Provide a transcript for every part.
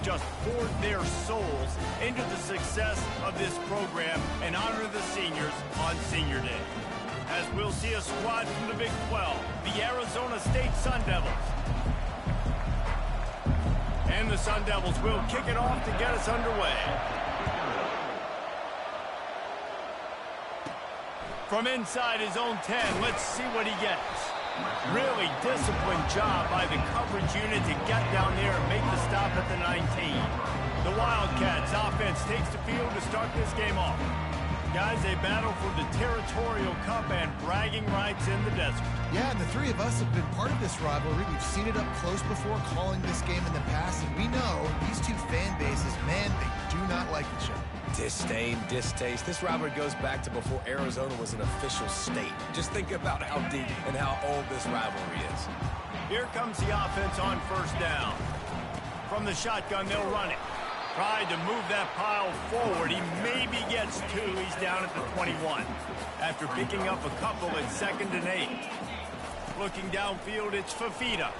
just poured their souls into the success of this program and honor the seniors on Senior Day. As we'll see a squad from the Big 12, the Arizona State Sun Devils. And the Sun Devils will kick it off to get us underway. From inside his own 10, let's see what he gets. Really disciplined job by the coverage unit to get down there and make the stop at the 19. The Wildcats offense takes the field to start this game off. Guys, they battle for the Territorial Cup and bragging rights in the desert. Yeah, and the three of us have been part of this rivalry. We've seen it up close before, calling this game in the past, and we know these two fan bases, man, they do not like each other. Disdain, distaste. This rivalry goes back to before Arizona was an official state. Just think about how deep and how old this rivalry is. Here comes the offense on first down. From the shotgun, they'll run it. Tried to move that pile forward. He maybe gets two. He's down at the 21. After picking up a couple at 2nd and 8. Looking downfield, it's Fifita.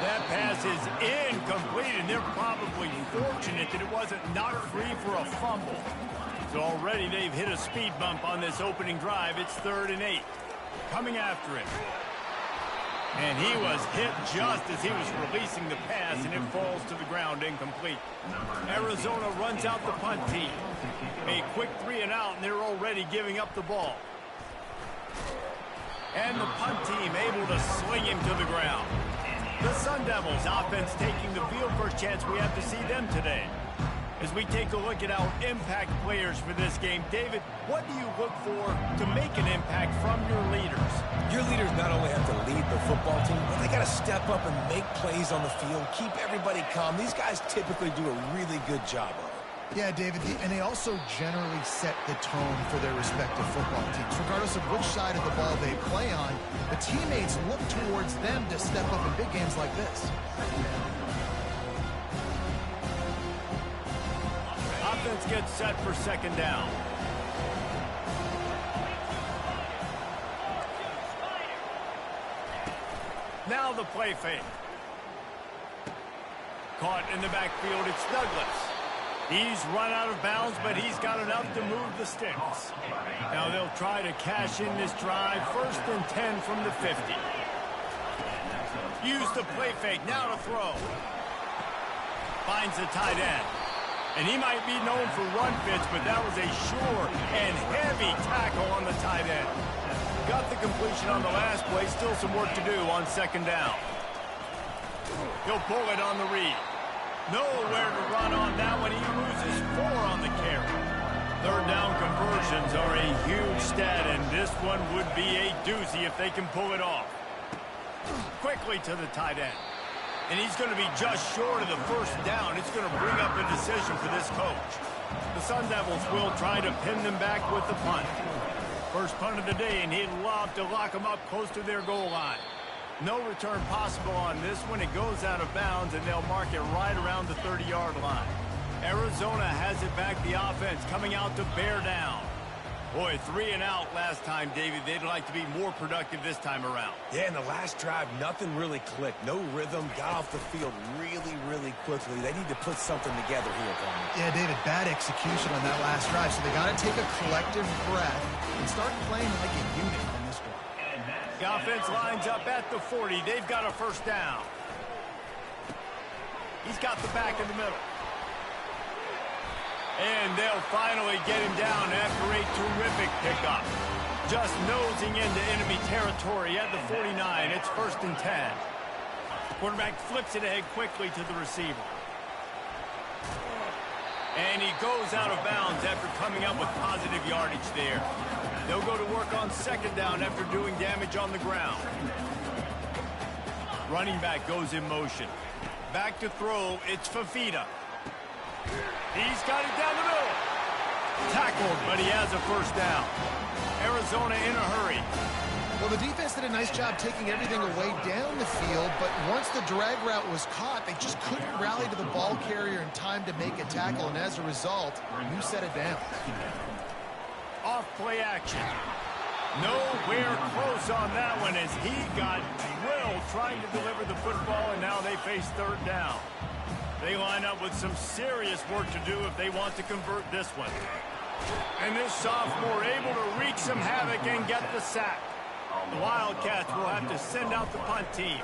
That pass is incomplete, and they're probably fortunate that it wasn't knocked free for a fumble. So already they've hit a speed bump on this opening drive. It's 3rd and 8. Coming after it. And he was hit just as he was releasing the pass, and it falls to the ground incomplete. Arizona runs out the punt team. A quick 3 and out, and they're already giving up the ball. And the punt team able to sling him to the ground. The Sun Devils offense taking the field. First chance we have to see them today. As we take a look at our impact players for this game, David, what do you look for to make an impact from your leaders? Your leaders not only have to lead the football team, but they got to step up and make plays on the field, keep everybody calm. These guys typically do a really good job of it. Yeah, David, and they also generally set the tone for their respective football teams. Regardless of which side of the ball they play on, the teammates look towards them to step up in big games like this. Offense gets set for 2nd down. Now the play fake. Caught in the backfield, it's Douglas. He's run out of bounds, but he's got enough to move the sticks. Now they'll try to cash in this drive. 1st and 10 from the 50. Use the play fake, now to throw. Finds the tight end. And he might be known for run fits, but that was a sure and heavy tackle on the tight end. Got the completion on the last play. Still some work to do on 2nd down. He'll pull it on the read. Nowhere to run on that one. He loses 4 on the carry. 3rd down conversions are a huge stat, and this one would be a doozy if they can pull it off. Quickly to the tight end. And he's going to be just short of the 1st down. It's going to bring up a decision for this coach. The Sun Devils will try to pin them back with the punt. First punt of the day, and he'd love to lock them up close to their goal line. No return possible on this one. It goes out of bounds, and they'll mark it right around the 30-yard line. Arizona has it back. The offense coming out to bear down. Boy, 3 and out last time, David. They'd like to be more productive this time around. Yeah, in the last drive, nothing really clicked. No rhythm, got off the field really, really quickly. They need to put something together here, Palmer. Yeah, David, bad execution on that last drive, so they got to take a collective breath and start playing like a unit on this one. The offense lines up at the 40. They've got a 1st down. He's got the back in the middle. And they'll finally get him down after a terrific pickup. Just nosing into enemy territory at the 49. It's 1st and 10. Quarterback flips it ahead quickly to the receiver. And he goes out of bounds after coming up with positive yardage there. They'll go to work on 2nd down after doing damage on the ground. Running back goes in motion. Back to throw, it's Fifita. He's got it down the middle. Tackled, but he has a 1st down. Arizona in a hurry. Well, the defense did a nice job taking everything away down the field, but once the drag route was caught, they just couldn't rally to the ball carrier in time to make a tackle, and as a result, you set it down. Off play action. Nowhere close on that one as he got drilled trying to deliver the football, and now they face 3rd down. They line up with some serious work to do if they want to convert this one. And this sophomore able to wreak some havoc and get the sack. The Wildcats will have to send out the punt team.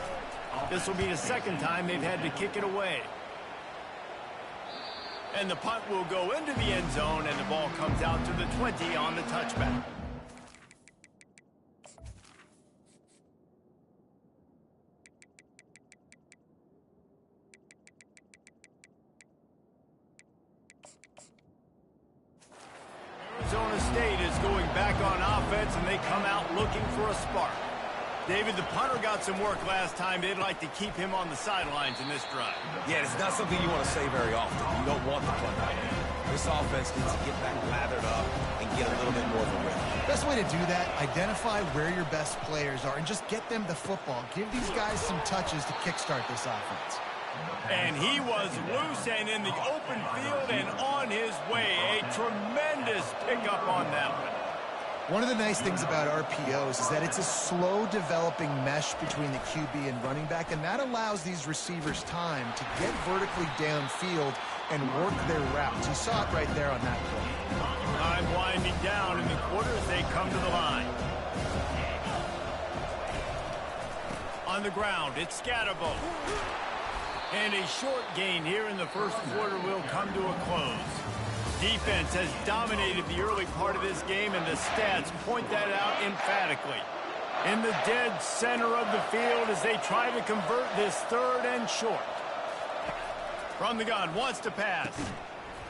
This will be the second time they've had to kick it away. And the punt will go into the end zone, and the ball comes out to the 20 on the touchback. Arizona State is going back on offense, and they come out looking for a spark. David, the punter got some work last time. They'd like to keep him on the sidelines in this drive. Yeah, it's not something you want to say very often. You don't want the punt out there. This offense needs to get back lathered up and get a little bit more of a rhythm. Best way to do that, identify where your best players are and just get them the football. Give these guys some touches to kickstart this offense. And he was loose and in the open field and on his way. A tremendous pickup on that one. One of the nice things about RPOs is that it's a slow-developing mesh between the QB and running back, and that allows these receivers time to get vertically downfield and work their routes. You saw it right there on that play. Time winding down in the quarter as they come to the line. On the ground, it's Scatterbo. And a short gain here in the first quarter will come to a close. Defense has dominated the early part of this game, and the stats point that out emphatically. In the dead center of the field as they try to convert this third and short. From the gun, wants to pass.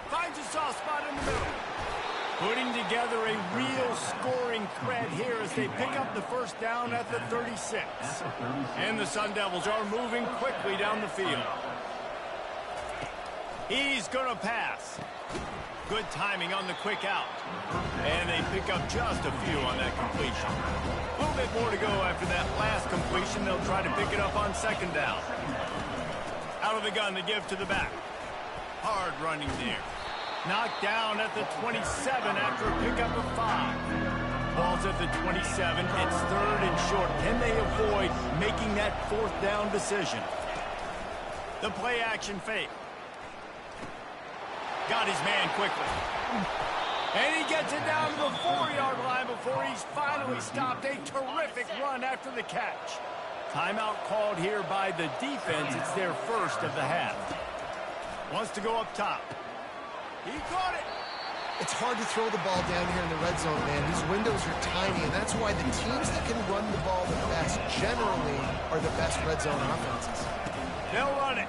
Finds a soft spot in the middle. Putting together a real scoring threat here as they pick up the first down at the 36. And the Sun Devils are moving quickly down the field. He's going to pass. Good timing on the quick out. And they pick up just a few on that completion. A little bit more to go after that last completion. They'll try to pick it up on second down. Out of the gun to give to the back. Hard running there. Knocked down at the 27 after a pickup of 5. Ball's at the 27. It's third and short. Can they avoid making that fourth down decision? The play action fake. Got his man quickly. And he gets it down to the 4-yard line before he's finally stopped. A terrific run after the catch. Timeout called here by the defense. It's their first of the half. Wants to go up top. He caught it. It's hard to throw the ball down here in the red zone, man. These windows are tiny, and that's why the teams that can run the ball the best generally are the best red zone offenses. They'll run it.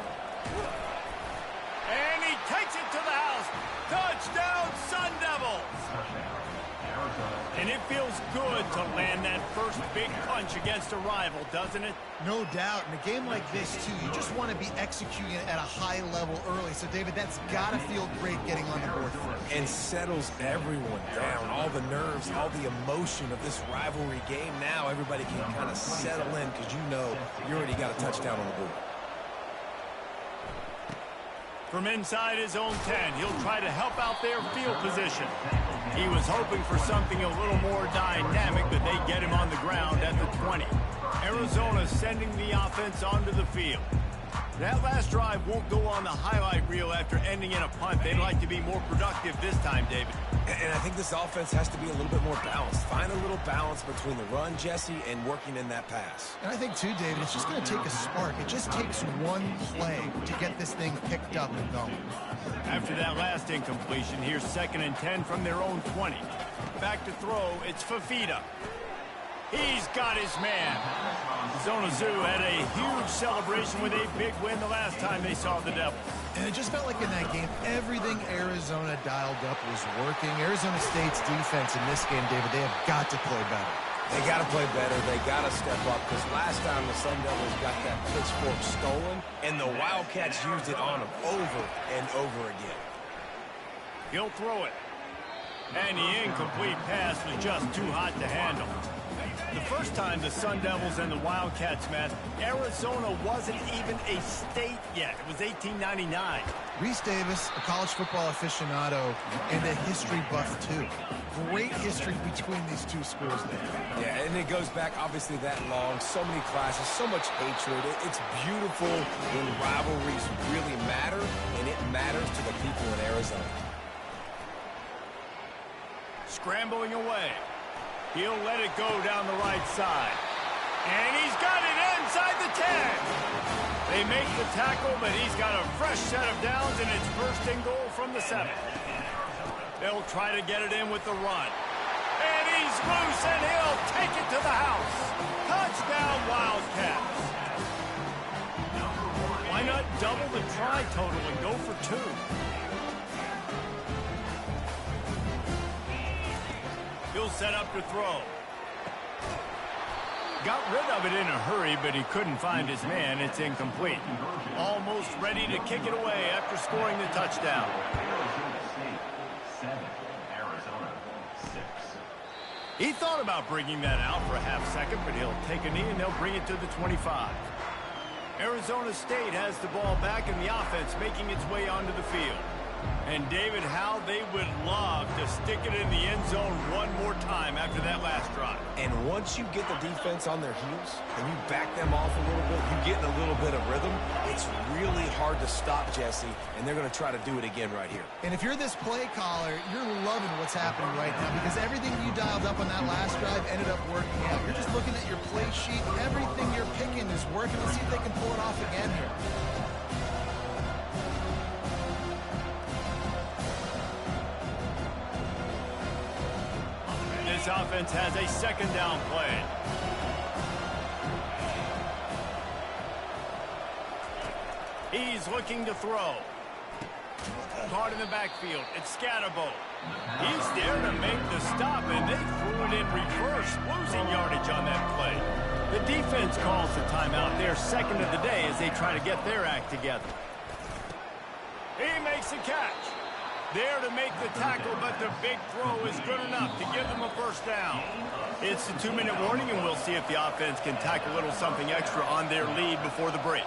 And he takes it to the house. Touchdown, Sun Devils. And it feels good to land that first big punch against a rival, doesn't it? No doubt. In a game like this, too, you just want to be executing it at a high level early. So, David, that's got to feel great getting on the board first. And settles everyone down. All the nerves, all the emotion of this rivalry game. Now everybody can kind of settle in because you know you already got a touchdown on the board. From inside his own 10, he'll try to help out their field position. He was hoping for something a little more dynamic, but they get him on the ground at the 20. Arizona sending the offense onto the field. That last drive won't go on the highlight reel after ending in a punt. They'd like to be more productive this time, David. And I think this offense has to be a little bit more balanced. Find a little balance between the run, Jesse, and working in that pass. And I think, too, David, it's just going to take a spark. It just takes one play to get this thing picked up and going. After that last incompletion, here's 2nd and 10 from their own 20. Back to throw, it's Fafita. He's got his man. Zona Zoo had a huge celebration with a big win the last time they saw the Devils. And it just felt like in that game, everything Arizona dialed up was working. Arizona State's defense in this game, David, they have got to play better. They got to play better. They got to step up because last time the Sun Devils got that pitchfork stolen, and the Wildcats used it on them over and over again. He'll throw it. And the incomplete pass was just too hot to handle. The first time the Sun Devils and the Wildcats met, Arizona wasn't even a state yet. It was 1899. Reese Davis, a college football aficionado, and a history buff, too. Great history between these two schools there. Yeah, and it goes back, obviously, that long. So many classes, so much hatred. It's beautiful when rivalries really matter, matters to the people in Arizona. Scrambling away. He'll let it go down the right side. And he's got it inside the 10. They make the tackle, but he's got a fresh set of downs, and it's first and goal from the 7. They'll try to get it in with the run. And he's loose, and he'll take it to the house. Touchdown, Wildcats. Why not double the try total and go for 2? He'll set up to throw. Got rid of it in a hurry, but he couldn't find his man. It's incomplete. Almost ready to kick it away after scoring the touchdown. He thought about bringing that out for a half second, but he'll take a knee and they'll bring it to the 25. Arizona State has the ball back in the offense, making its way onto the field. And David, how they would love to stick it in the end zone one more time after that last drive. And once you get the defense on their heels and you back them off a little bit, you get in a little bit of rhythm, it's really hard to stop, Jesse, and they're going to try to do it again right here. And if you're this play caller, you're loving what's happening right now because everything you dialed up on that last drive ended up working out. You're just looking at your play sheet. Everything you're picking is working. Let's see if they can pull it off again here. This offense has a second down play. He's looking to throw. Caught in the backfield. It's Scatterbo. He's there to make the stop, and they threw it in reverse, losing yardage on that play. The defense calls the timeout. Their second of the day as they try to get their act together. He makes the catch. There to make the tackle, but the big throw is good enough to give them a first down. It's the 2-minute warning, and we'll see if the offense can tack a little something extra on their lead before the break.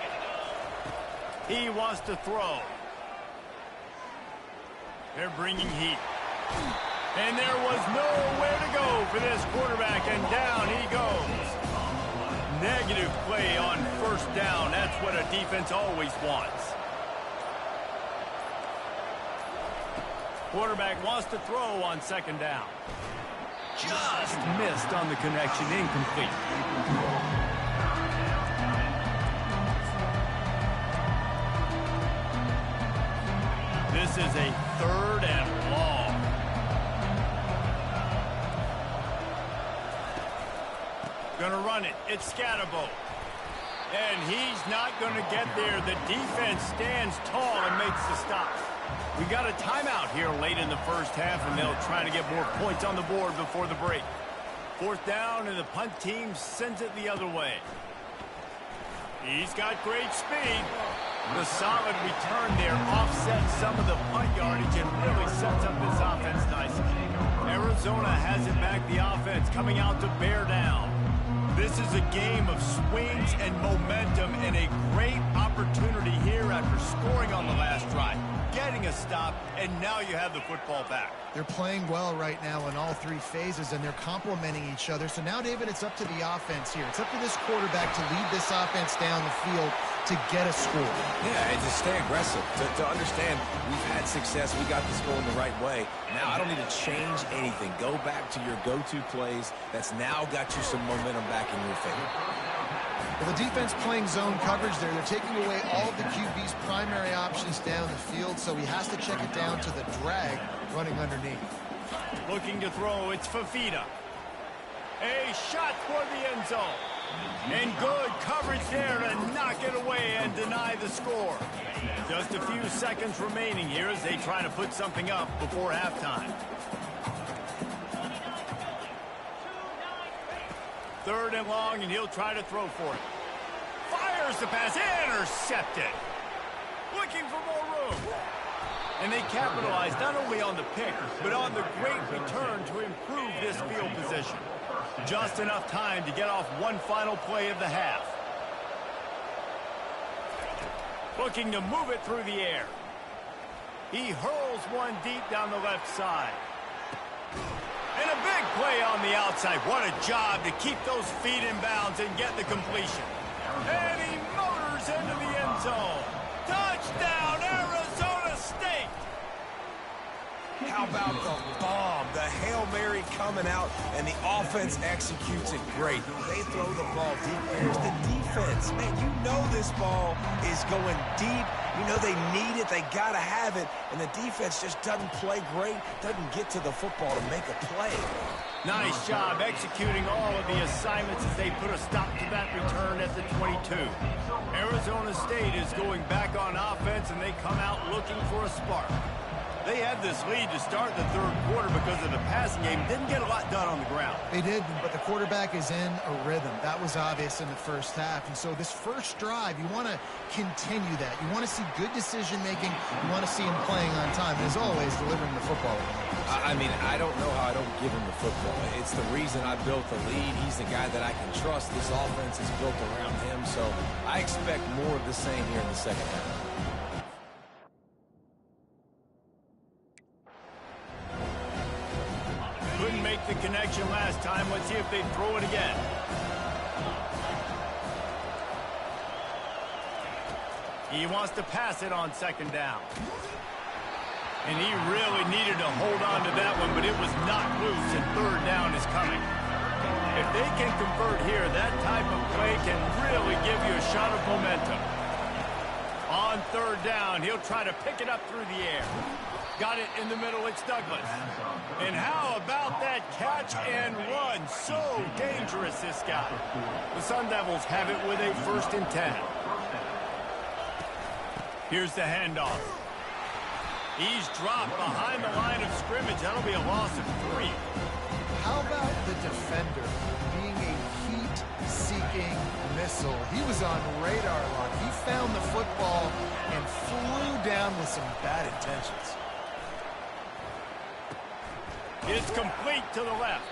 He wants to throw. They're bringing heat. And there was nowhere to go for this quarterback, and down he goes. Negative play on first down. That's what a defense always wants. Quarterback wants to throw on second down. Just missed on the connection, incomplete. This is a 3rd and long. Gonna run it. It's Scatterbo. And he's not gonna get there. The defense stands tall and makes the stop. We got a timeout here late in the first half, and they'll try to get more points on the board before the break. 4th down, and the punt team sends it the other way. He's got great speed. The solid return there offsets some of the punt yardage and really sets up this offense nicely. Arizona has it back, the offense coming out to bear down. This is a game of swings and momentum, and a great opportunity here after scoring on the last drive, getting a stop, and now you have the football back. They're playing well right now in all 3 phases, and they're complementing each other. So now, David, it's up to the offense here. It's up to this quarterback to lead this offense down the field to get a score. Yeah, and to stay aggressive, to understand we've had success, we got this going the right way. Now I don't need to change anything. Go back to your go-to plays. That's now got you some momentum back in your favor. Well, the defense playing zone coverage there. They're taking away all of the QB's primary options down the field, so he has to check it down to the drag running underneath. Looking to throw, it's Fafita. A shot for the end zone. And good coverage there to knock it away and deny the score. Just a few seconds remaining here as they try to put something up before halftime. 3rd and long, and he'll try to throw for it. Fires the pass, intercepted. Looking for more room. And they capitalize not only on the pick, but on the great return to improve this field position. Just enough time to get off one final play of the half. Looking to move it through the air. He hurls one deep down the left side. And a big play on the outside. What a job to keep those feet in bounds and get the completion. And he motors into the end zone. Touchdown, Arizona State! How about the bomb? The Hail Mary coming out, and the offense executes it great. They throw the ball deep. Here's the defense. Man, you know this ball is going deep. You know they need it. They got to have it. And the defense just doesn't play great, doesn't get to the football to make a play. Nice job executing all of the assignments as they put a stop to that return at the 22. Arizona State is going back on offense, and they come out looking for a spark. They had this lead to start the third quarter because of the passing game. Didn't get a lot done on the ground. They did, but the quarterback is in a rhythm. That was obvious in the first half. And so this first drive, you want to continue that. You want to see good decision-making. You want to see him playing on time. And as always, delivering the football. I mean, I don't know how I don't give him the football. It's the reason I built the lead. He's the guy that I can trust. This offense is built around him. So I expect more of the same here in the second half. Couldn't make the connection last time. Let's see if they throw it again. He wants to pass it on second down. And he really needed to hold on to that one, but it was knocked loose, and third down is coming. If they can convert here, that type of play can really give you a shot of momentum. On third down, he'll try to pick it up through the air. Got it in the middle, it's Douglas. And how about that catch and run? So dangerous, this guy. The Sun Devils have it with a 1st and 10. Here's the handoff. He's dropped behind the line of scrimmage. That'll be a loss of 3. How about the defender being a heat-seeking missile? He was on radar lock. He found the football and flew down with some bad intentions. It's complete to the left.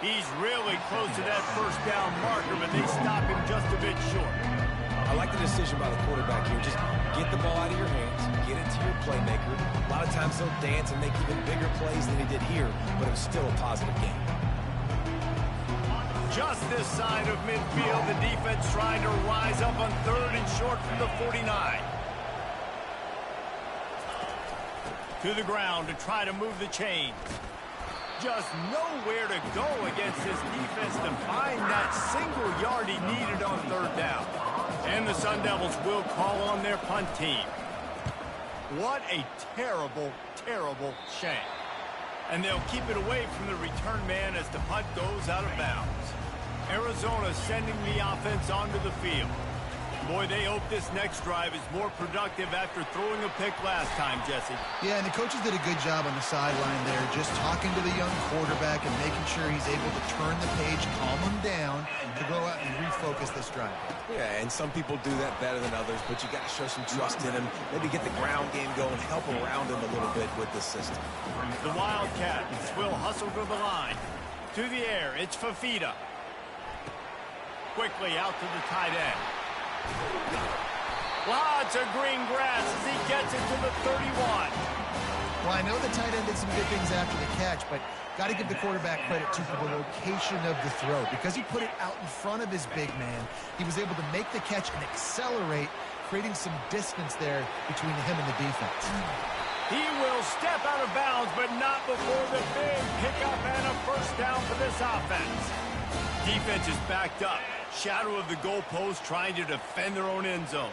He's really close to that first down marker, but they stop him just a bit short. I like the decision by the quarterback here. Just get the ball out of your hands, get it to your playmaker. A lot of times he'll dance and make even bigger plays than he did here, but it was still a positive game. Just this side of midfield, the defense trying to rise up on 3rd and short from the 49. To the ground to try to move the chains. Just nowhere to go against this defense to find that single yard he needed on 3rd down. And the Sun Devils will call on their punt team. What a terrible, terrible shame. And they'll keep it away from the return man as the punt goes out of bounds. Arizona sending the offense onto the field. Boy, they hope this next drive is more productive after throwing a pick last time, Jesse. Yeah, and the coaches did a good job on the sideline there, just talking to the young quarterback and making sure he's able to turn the page, calm him down, to go out and refocus this drive. Yeah, and some people do that better than others, but you got to show some trust in him. Maybe get the ground game going, help around him a little bit with this system. The Wildcats will hustle to the line. To the air, it's Fafita. Quickly out to the tight end. Lots of green grass as he gets it to the 31. Well, I know the tight end did some good things after the catch, but got to give the quarterback credit, too, for the location of the throw. Because he put it out in front of his big man, he was able to make the catch and accelerate, creating some distance there between him and the defense. He will step out of bounds, but not before the big pickup and a 1st down for this offense. Defense is backed up. Shadow of the goalpost trying to defend their own end zone.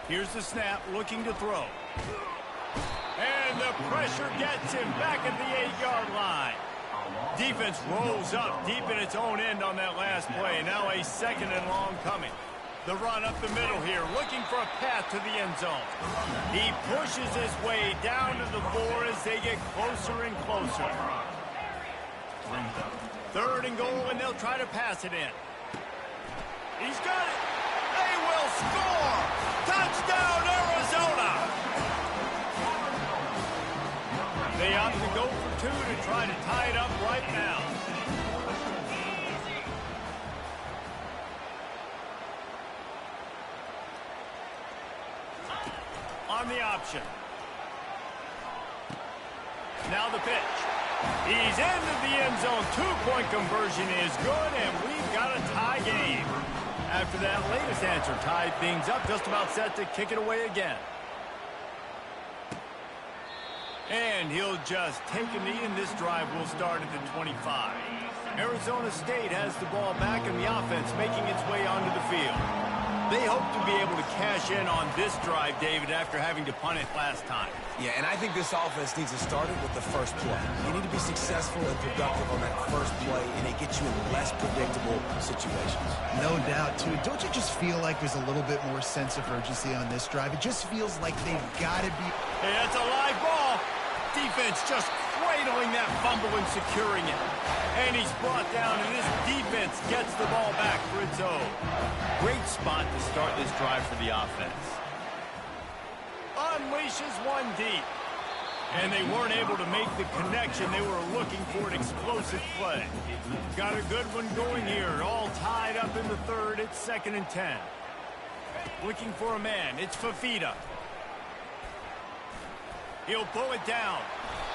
Here's the snap, looking to throw. And the pressure gets him back at the 8-yard line. Defense rolls up deep in its own end on that last play. Now a 2nd and long coming. The run up the middle here, looking for a path to the end zone. He pushes his way down to the 4 as they get closer and closer. 3rd and goal, and they'll try to pass it in. He's got it. They will score. Touchdown, Arizona. They opt to go for 2 to try to tie it up right now. On the option. Now the pitch. He's into the end zone. 2-point conversion is good, and we've got a tie game. After that latest answer, tied things up, just about set to kick it away again. And he'll just take a knee, and this drive will start at the 25. Arizona State has the ball back, and the offense making its way onto the field. They hope to be able to cash in on this drive, David, after having to punt it last time. Yeah, and I think this offense needs to start it with the first play. You need to be successful and productive on that first play, and it gets you in less predictable situations. No doubt, too. Don't you just feel like there's a little bit more sense of urgency on this drive? It just feels like they've got to be... Hey, that's a live ball. Defense just cradling that fumble and securing it. And he's brought down, and this defense gets the ball back for its own. Great spot to start this drive for the offense. Unleashes one deep. And they weren't able to make the connection. They were looking for an explosive play. Got a good one going here. All tied up in the third. It's 2nd and 10. Looking for a man. It's Fafita. He'll pull it down.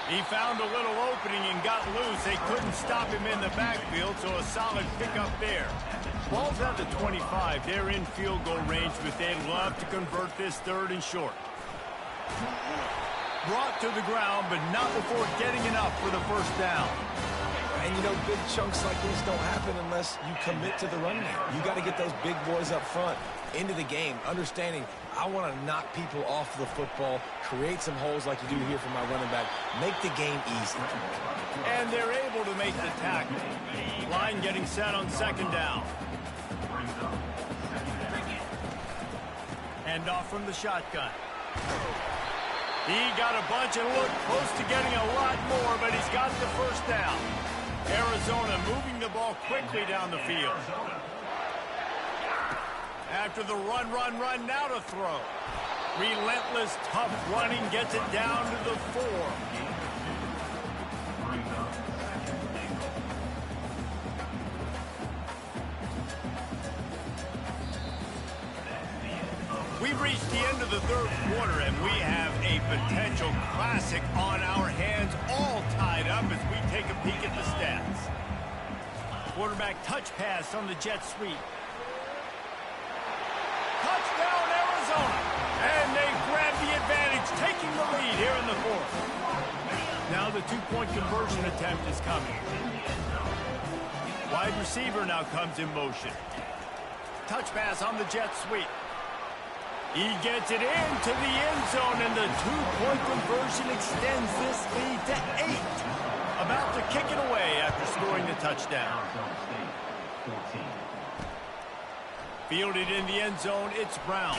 He found a little opening and got loose. They couldn't stop him in the backfield, so a solid pickup there. Ball's at the 25. They're in field goal range, but they'd love to convert this 3rd and short. Brought to the ground, but not before getting enough for the first down. And, you know, big chunks like this don't happen unless you commit to the run game. You got to get those big boys up front into the game, understanding I want to knock people off the football, create some holes like you do here for my running back, make the game easy. And they're able to make the tackle. Line getting set on 2nd down. Hand off from the shotgun. He got a bunch and looked close to getting a lot more, but he's got the first down. Arizona moving the ball quickly down the field. After the run, now to throw. Relentless, tough running gets it down to the 4. We've reached the end of the 3rd quarter, and we have a potential classic on our hands, all tied up as we take a peek at the stats. Quarterback touch pass on the jet sweep. Touchdown, Arizona! And they grab the advantage, taking the lead here in the 4th. Now the 2-point conversion attempt is coming. Wide receiver now comes in motion. Touch pass on the jet sweep. He gets it into the end zone, and the 2-point conversion extends this lead to 8. About to kick it away after scoring the touchdown. Fielded in the end zone, it's Brown.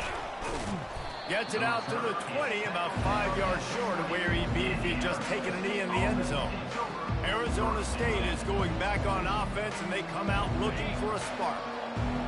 Gets it out to the 20, about 5 yards short of where he'd be if he'd just taken a knee in the end zone. Arizona State is going back on offense, and they come out looking for a spark.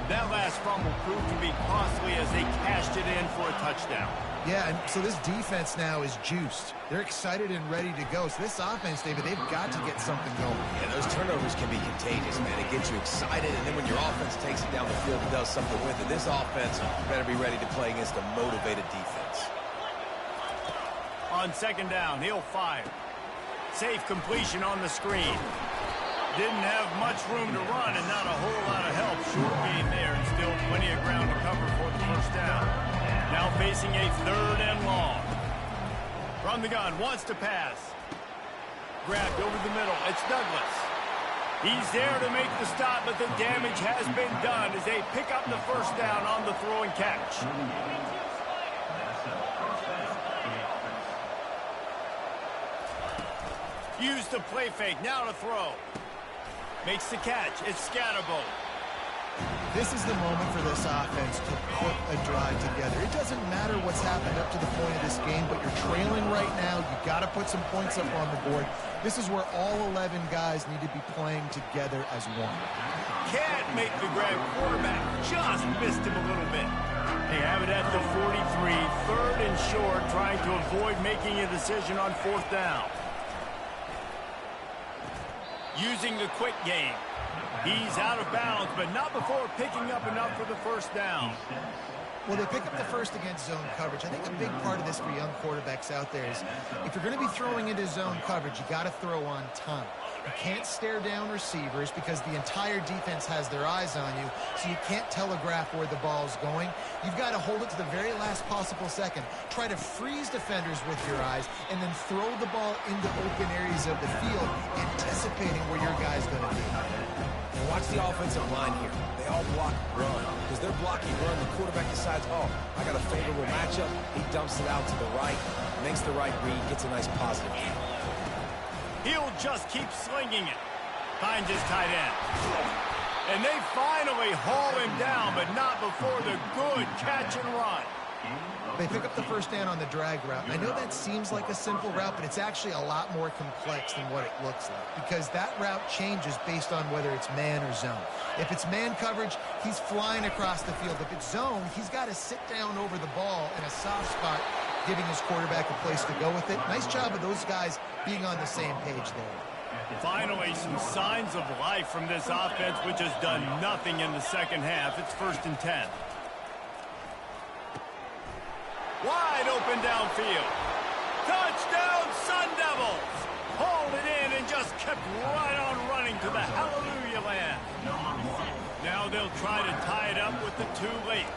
That last fumble proved to be costly as they cashed it in for a touchdown. Yeah, and so this defense now is juiced. They're excited and ready to go. So this offense, David, they've got to get something going. Yeah, those turnovers can be contagious, man. It gets you excited, and then when your offense takes it down the field and does something with it, this offense better be ready to play against a motivated defense. On 2nd down, he'll fire. Safe completion on the screen. Didn't have much room to run and not a whole lot of help. Short gain there and still plenty of ground to cover for the first down. Now facing a 3rd and long. From the gun, wants to pass. Grabbed over the middle. It's Douglas. He's there to make the stop, but the damage has been done as they pick up the first down on the throw and catch. Use the play fake. Now to throw. Makes the catch. It's Scatterbo. This is the moment for this offense to put a drive together. It doesn't matter what's happened up to the point of this game, but you're trailing right now. You've got to put some points up on the board. This is where all 11 guys need to be playing together as one. Can't make the grab. Quarterback just missed him a little bit. They have it at the 43. 3rd and short, trying to avoid making a decision on 4th down. Using the quick game. He's out of bounds, but not before picking up enough for the first down. Well, they pick up the first against zone coverage. I think a big part of this for young quarterbacks out there is if you're going to be throwing into zone coverage, you got to throw on time. You can't stare down receivers because the entire defense has their eyes on you, so you can't telegraph where the ball is going. You've got to hold it to the very last possible second. Try to freeze defenders with your eyes, and then throw the ball into open areas of the field, anticipating where your guy's going to be. And watch the offensive line here. They all block run. Because they're blocking run, the quarterback decides, oh, I got a favorable matchup. He dumps it out to the right, makes the right read, gets a nice positive gain. He'll just keep slinging it. Finds his tight end. And they finally haul him down, but not before the good catch and run. They pick up the first down on the drag route. I know that seems like a simple route, but it's actually a lot more complex than what it looks like because that route changes based on whether it's man or zone. If it's man coverage, he's flying across the field. If it's zone, he's got to sit down over the ball in a soft spot, giving his quarterback a place to go with it. Nice job of those guys being on the same page there. Finally, some signs of life from this offense, which has done nothing in the second half. It's 1st and 10. Wide open downfield. Touchdown, Sun Devils! Hauled it in and just kept right on running to the hallelujah land. Now they'll try to tie it up with the too late.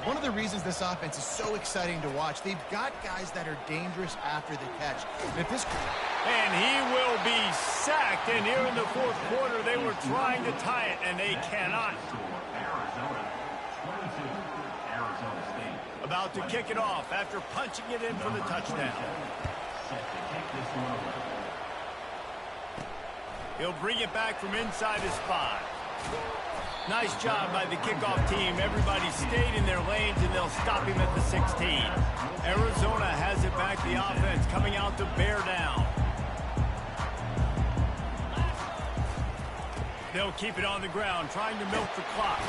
One of the reasons this offense is so exciting to watch, they've got guys that are dangerous after the catch. And he will be sacked. And here in the 4th quarter, they were trying to tie it, and they cannot. About to kick it off after punching it in for the touchdown. He'll bring it back from inside his 5. Nice job by the kickoff team. Everybody stayed in their lanes, and they'll stop him at the 16. Arizona has it back. The offense coming out to bear down. They'll keep it on the ground, trying to milk the clock.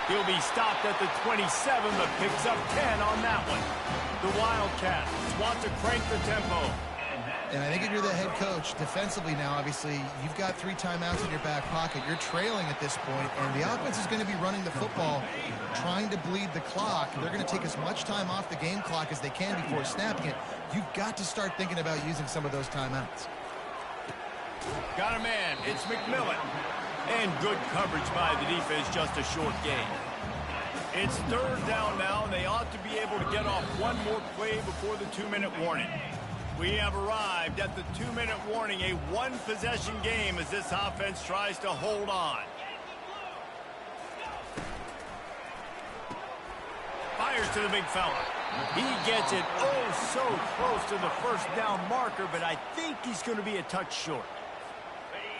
He'll be stopped at the 27, but picks up 10 on that one. The Wildcats want to crank the tempo. And I think if you're the head coach, defensively now, obviously, you've got 3 timeouts in your back pocket. You're trailing at this point, and the offense is going to be running the football, trying to bleed the clock. They're going to take as much time off the game clock as they can before snapping it. You've got to start thinking about using some of those timeouts. Got a man. It's McMillan. And good coverage by the defense, just a short gain. It's 3rd down now, and they ought to be able to get off one more play before the 2-minute warning. We have arrived at the 2-minute warning, a one-possession game as this offense tries to hold on. Fires to the big fella. He gets it oh so close to the 1st down marker, but I think he's going to be a touch short.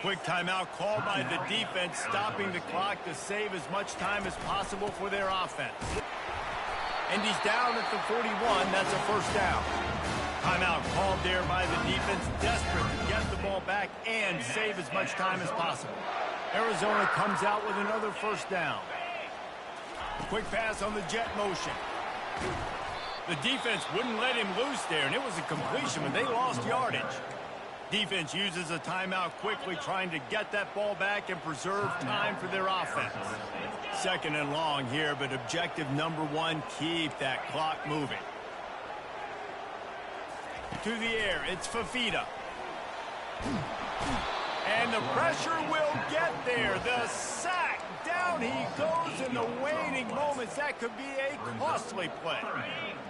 Quick timeout called by the defense, stopping the clock to save as much time as possible for their offense. And he's down at the 41. That's a 1st down. Timeout called there by the defense, desperate to get the ball back and save as much time as possible. Arizona comes out with another 1st down. Quick pass on the jet motion. The defense wouldn't let him loose there, and it was a completion, but they lost yardage. Defense uses a timeout quickly, trying to get that ball back and preserve time for their offense. 2nd and long here, but objective number 1, keep that clock moving. To the air, it's Fafita. And the pressure will get there. The sack. Down he goes in the waning moments. That could be a costly play.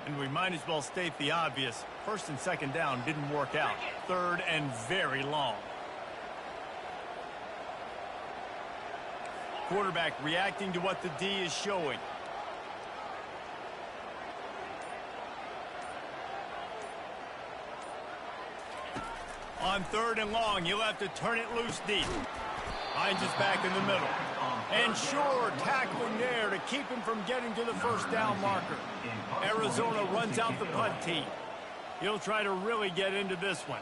And we might as well state the obvious. 1st and 2nd down didn't work out. 3rd and very long. Quarterback reacting to what the D is showing. On 3rd and long, he'll have to turn it loose deep. Finds us back in the middle. And sure, tackling there to keep him from getting to the 1st down marker. Arizona runs out the punt team. He'll try to really get into this one.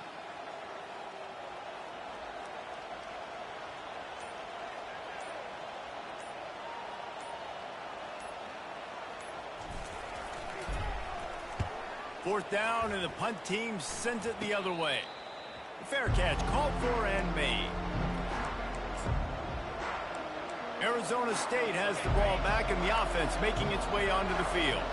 Fourth down, and the punt team sends it the other way. Fair catch called for and made. Arizona State has the ball back in the offense, making its way onto the field.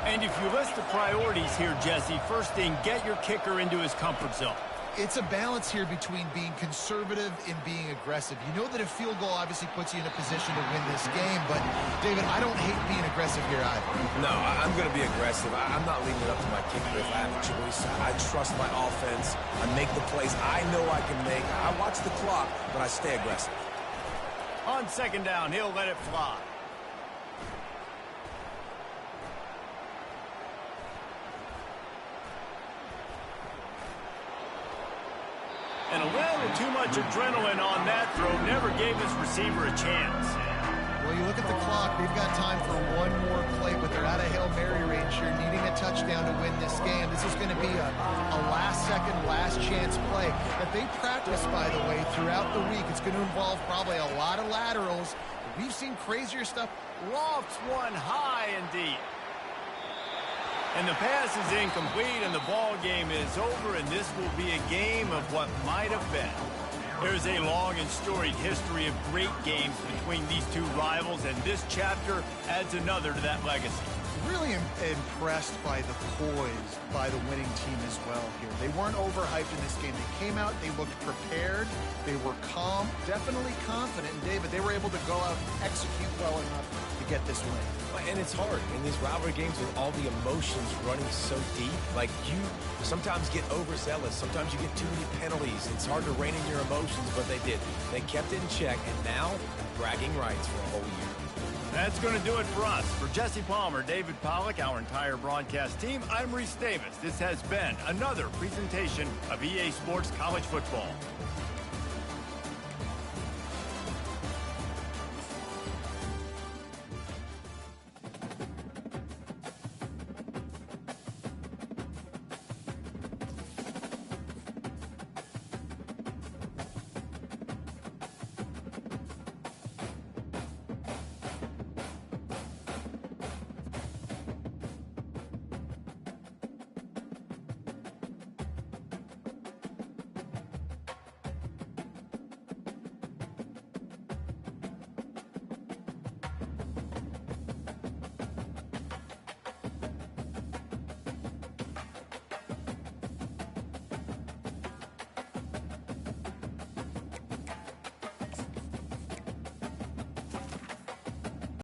And if you list the priorities here, Jesse, first thing, get your kicker into his comfort zone. It's a balance here between being conservative and being aggressive. You know that a field goal obviously puts you in a position to win this game, but, David, I don't hate being aggressive here either. No, I'm going to be aggressive. I'm not leaving it up to my kicker if I have a choice. I trust my offense. I make the plays I know I can make. I watch the clock, but I stay aggressive. On second down, he'll let it fly. And a little too much adrenaline on that throw never gave his receiver a chance. Well, you look at the clock, they've got time for one more play, but they're out of Hail Mary range here, needing a touchdown to win this game. This is going to be a last-second, last-chance play that they practice, by the way, throughout the week. It's going to involve probably a lot of laterals. We've seen crazier stuff. Lofts one high and deep. And the pass is incomplete, and the ball game is over, and this will be a game of what might have been. There's a long and storied history of great games between these two rivals, and this chapter adds another to that legacy. Really impressed by the poise by the winning team as well here. They weren't overhyped in this game. They came out, they looked prepared, they were calm, definitely confident. And David, they were able to go out and execute well enough to get this win. And it's hard in these rivalry games with all the emotions running so deep. Like, you sometimes get overzealous. Sometimes you get too many penalties. It's hard to rein in your emotions, but they did. They kept it in check, and now bragging rights for a whole year. That's going to do it for us. For Jesse Palmer, David Pollack, our entire broadcast team, I'm Reese Davis. This has been another presentation of EA Sports College Football.